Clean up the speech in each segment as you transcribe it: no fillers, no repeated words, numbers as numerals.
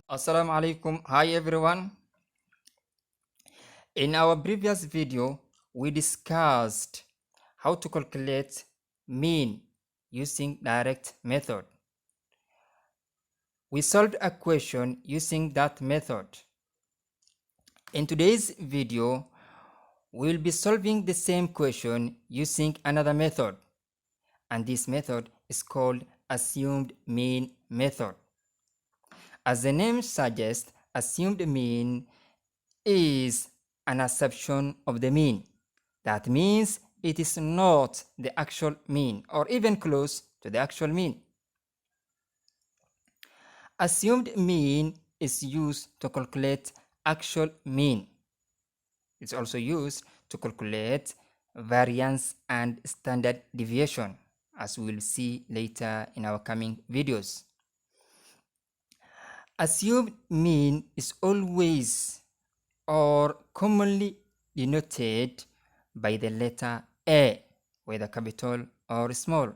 Assalamu alaikum. Hi everyone. In our previous video, we discussed how to calculate mean using direct method. We solved a question using that method. In today's video, we'll be solving the same question using another method, and this method is called assumed mean method. As the name suggests, assumed mean is an assumption of the mean. That means it is not the actual mean or even close to the actual mean. Assumed mean is used to calculate actual mean. It's also used to calculate variance and standard deviation, as we will see later in our coming videos. Assumed mean is always or commonly denoted by the letter A, whether capital or small.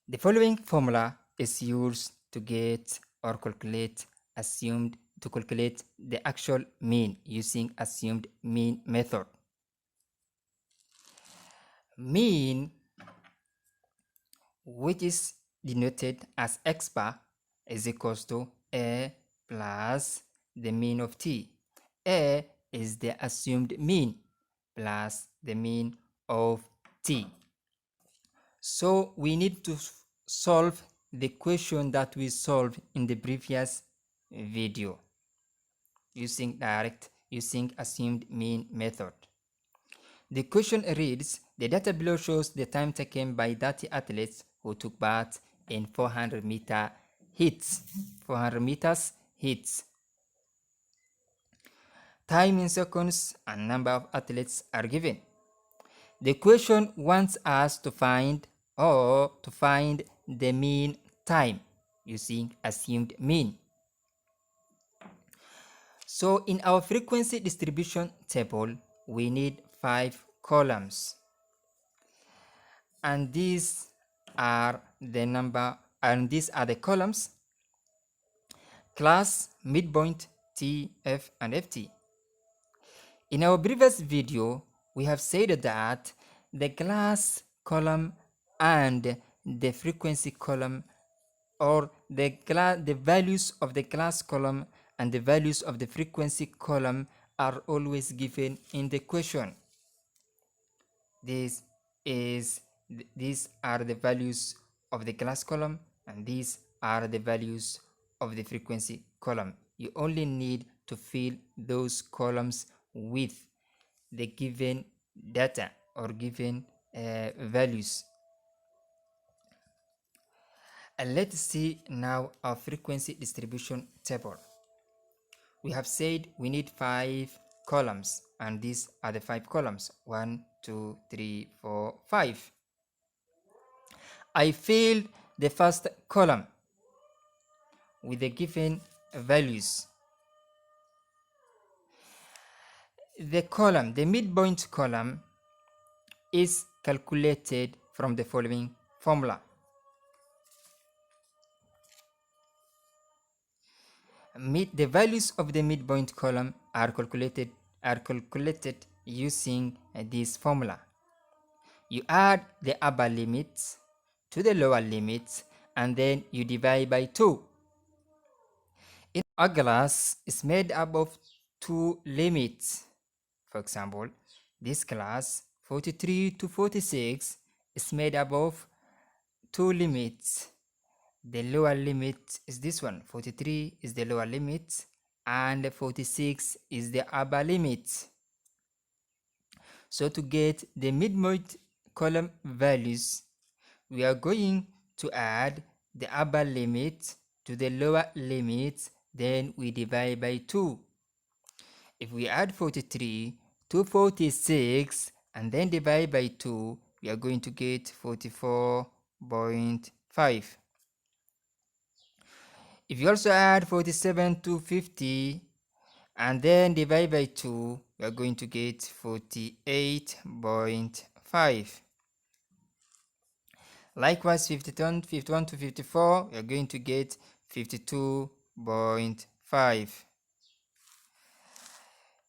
The following formula is used to get or calculate the actual mean using assumed mean method. Mean, which is denoted as x bar, is equals to A plus the mean of t. A is the assumed mean plus the mean of t. So we need to solve the question that we solved in the previous video using assumed mean method. The question reads, the data below shows the time taken by 30 athletes who took part in 400 meters hits. Time in seconds and number of athletes are given. The question wants us to find the mean time using assumed mean. So in our frequency distribution table, we need 5 columns. And these are the columns: class, midpoint, T, F, and FT. In our previous video, we have said that the class column and the frequency column, or the values of the class column and the values of the frequency column, are always given in the question. These are the values of the class column and these are the values of the frequency column. You only need to fill those columns with the given data or given values. And let's see now our frequency distribution table. We have said we need 5 columns, and these are the 5 columns: 1, 2, 3, 4, 5. I filled the first column with the given values. The midpoint column is calculated from the following formula. The values of the midpoint column are calculated using this formula. You add the upper limits to the lower limits and then you divide by 2. A class is made up of 2 limits. For example, this class 43 to 46 is made up of 2 limits. The lower limit is this one. 43 is the lower limit and 46 is the upper limit. So to get the midpoint column values, we are going to add the upper limit to the lower limit, then we divide by 2. If we add 43 to 46 and then divide by 2, we are going to get 44.5. If you also add 47 to 50 and then divide by 2, we are going to get 48.5. Likewise, 51 to 54, we are going to get 52.5.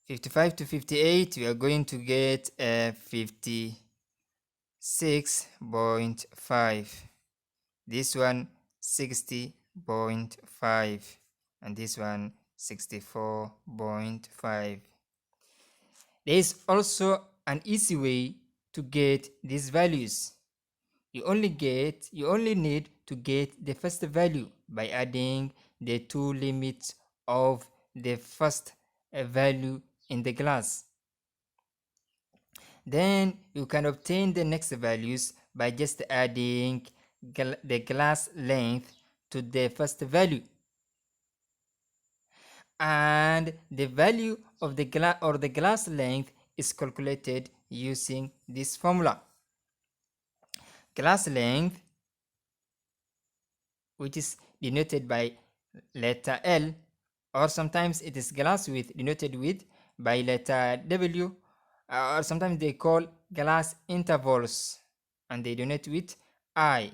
55 to 58, we are going to get 56.5. This one 60.5, and this one 64.5. There is also an easy way to get these values. You only need to get the first value by adding the two limits of the first value in the glass. Then you can obtain the next values by just adding the glass length to the first value, and the value of the glass length is calculated using this formula. Glass length, which is denoted by letter L, or sometimes it is glass width denoted with by letter W, or sometimes they call glass intervals and they denote with I.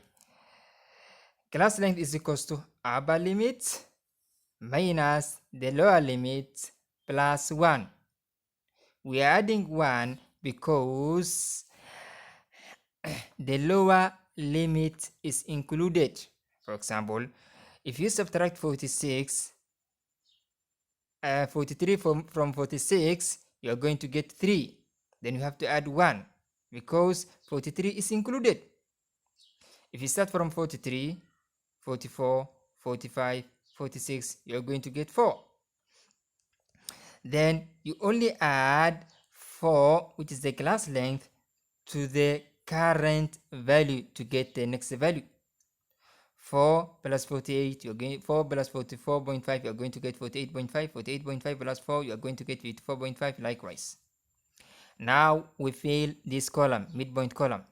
Glass length is equals to upper limit minus the lower limit plus 1. We are adding 1 because the lower limit is included. For example, if you subtract 43 from 46, you are going to get 3. Then you have to add 1 because 43 is included. If you start from 43, 44, 45, 46, you are going to get 4. Then you only add 4, which is the glass length, to the current value to get the next value. 4 plus 48, you're going 4 plus 44.5, you're going to get 48.5. 48.5 plus 4, you're going to get 54.5. Likewise. Now we fill this column, midpoint column.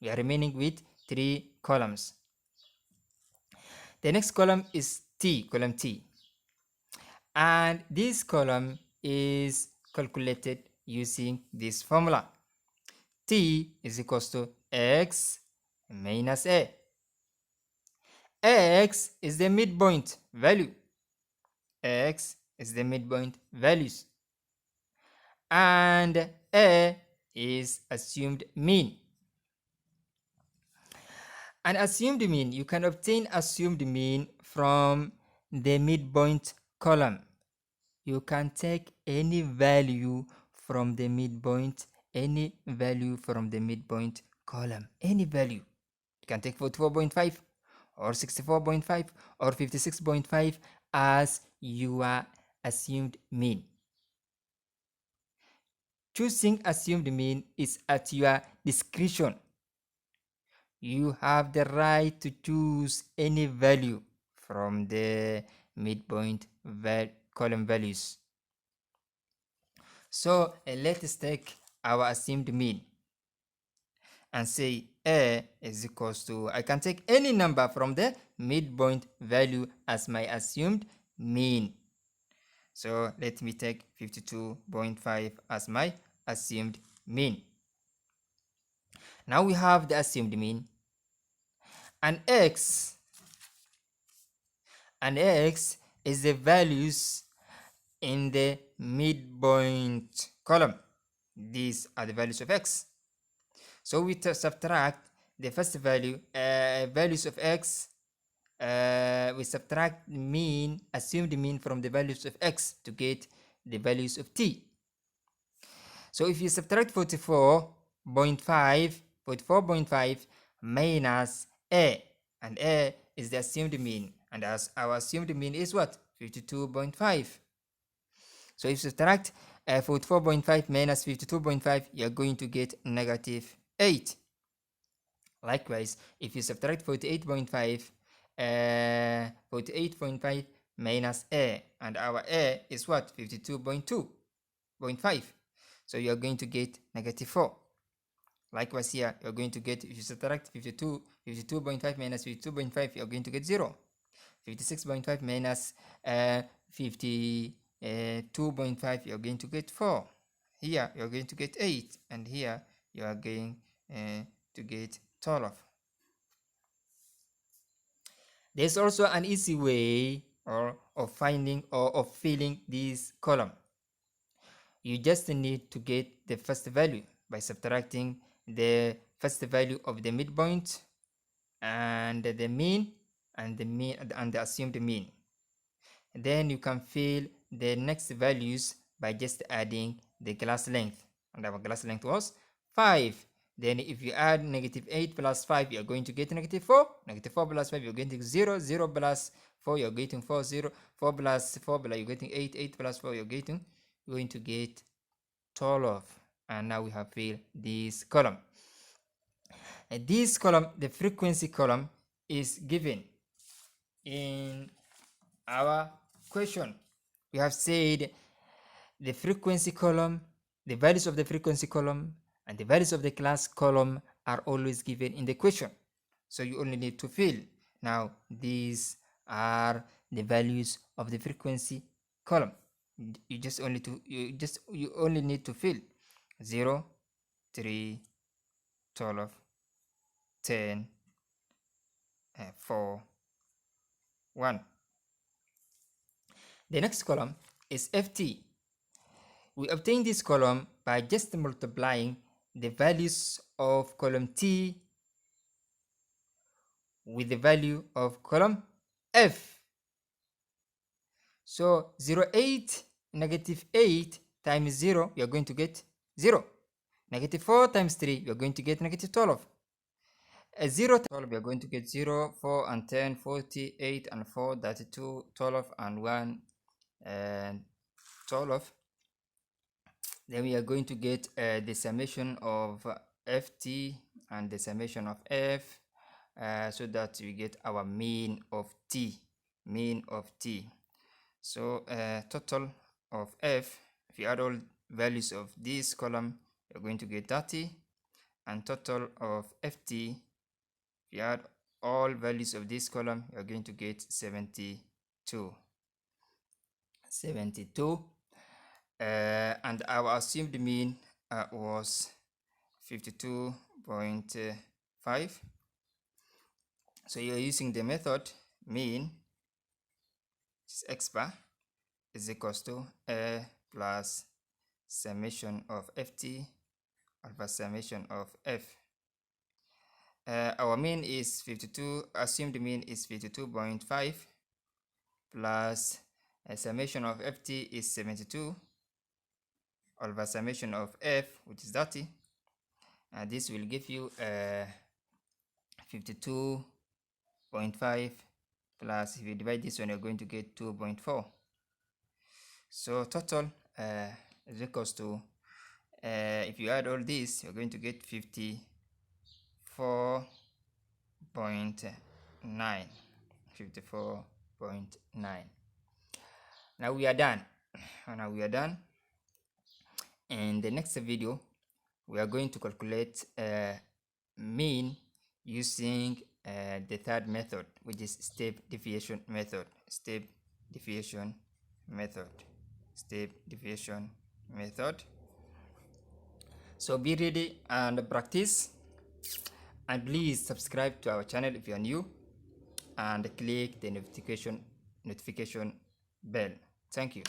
We are remaining with 3 columns. The next column is T, column T. And this column is calculated using this formula. T is equals to X minus A. X is the midpoint value. X is the midpoint values. And A is assumed mean. An assumed mean, you can obtain assumed mean from the midpoint column. You can take any value from the midpoint, any value from the midpoint column, any value. You can take 44.5 or 64.5 or 56.5 as your assumed mean. Choosing assumed mean is at your discretion. You have the right to choose any value from the midpoint column values. So let's take our assumed mean and say A is equals to, I can take any number from the midpoint value as my assumed mean. So let me take 52.5 as my assumed mean. Now we have the assumed mean. And X is the values in the midpoint column. These are the values of X. So we subtract the first value, values of X. We subtract mean, assumed mean from the values of X to get the values of T. So if you subtract 44.5 minus A, and A is the assumed mean, and as our assumed mean is what? 52.5. So if you subtract 44.5 minus 52.5, you are going to get negative 8. Likewise, if you subtract 48.5 minus A, and our A is what? 52.5. So you are going to get negative 4. Likewise here, you're going to get, if you subtract 52.5 minus 52.5, you're going to get 0. 56.5 minus 52.5, you're going to get 4. Here, you're going to get 8. And here, you are going to get 12. There's also an easy way of finding or of filling this column. You just need to get the first value by subtracting the first value of the midpoint and the mean and the assumed mean. Then you can fill the next values by just adding the class length, and our class length was 5. Then if you add negative 8 plus 5, you're going to get negative 4. Negative 4 plus 5, you're getting 0. 0 plus 4, you're getting 4. 0. 4 plus 4, you're getting 8. 8 plus 4, you're going to get 12. And now we have filled this column. And this column, the frequency column, is given in our question. We have said the frequency column, the values of the frequency column, and the values of the class column are always given in the question. So you only need to fill. Now these are the values of the frequency column. You only need to fill 0, 3, 12, 10, 4, 1. The next column is FT. We obtain this column by just multiplying the values of column T with the value of column F. So 0, 8, negative 8 times 0, you're going to get 0. Negative 4 times 3, you're going to get negative 12. 0 times 12, you're going to get 0, 4 and 10, 48 and 4, 32, 12 and 1, and 12. Then we are going to get the summation of ft and the summation of f, so that we get our mean of t. So total of f, if you add all values of this column, you're going to get 30, and total of ft, if you add all values of this column, you're going to get 72. And our assumed mean was 52.5. So you're using the method mean, which is x bar, is equals to a plus summation of ft over summation of f. Our mean is 52, assumed mean is 52.5 plus a summation of ft is 72 over summation of f, which is 30, and this will give you 52.5 plus, if you divide this one, you're going to get 2.4. So total is equals to, if you add all this, you're going to get 54.9. Now we are done. In the next video, we are going to calculate mean using the third method, which is step deviation method. So be ready and practice, and please subscribe to our channel if you are new, and click the notification bell. Thank you.